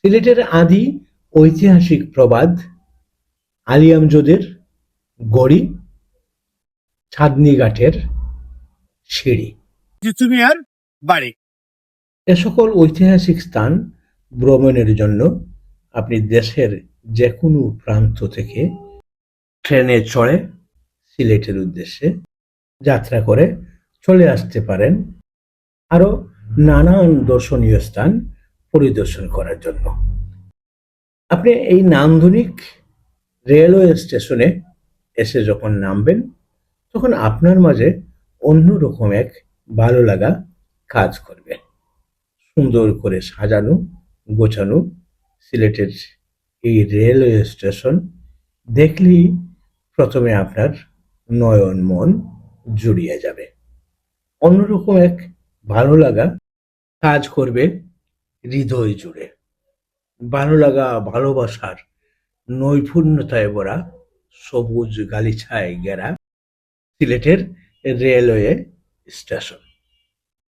সিলেটের আদি ঐতিহাসিক প্রবাদ আলী আমজদের গড়ি, ছাদনী ঘাটের সিঁড়ি, জুতুমিয়ার বাড়ি। এ সকল ঐতিহাসিক স্থান ভ্রমণের জন্য আপনি দেশের যে কোনো প্রান্ত থেকে ট্রেনে চড়ে সিলেটের উদ্দেশ্যে যাত্রা করে চলে আসতে পারেন আরো নানান দর্শনীয় স্থান পরিদর্শন করার জন্য। আপনি এই নান্দনিক রেলওয়ে স্টেশনে এসে যখন নামবেন, তখন আপনার মাঝে অন্যরকম এক ভালো লাগা কাজ করবে। সুন্দর করে সাজানো গোছানো সিলেটের এই রেলওয়ে স্টেশন দেখলেই প্রথমে আপনার নয়ন মন জুড়িয়ে যাবে। অন্যরকম এক ভালো লাগা কাজ করবে হৃদয় জুড়ে। ভালো লাগা, ভালোবাসার নৈপুণ্যতায় ভরা সবুজ গালিছায় ঘেরা সিলেটের রেলওয়ে স্টেশন।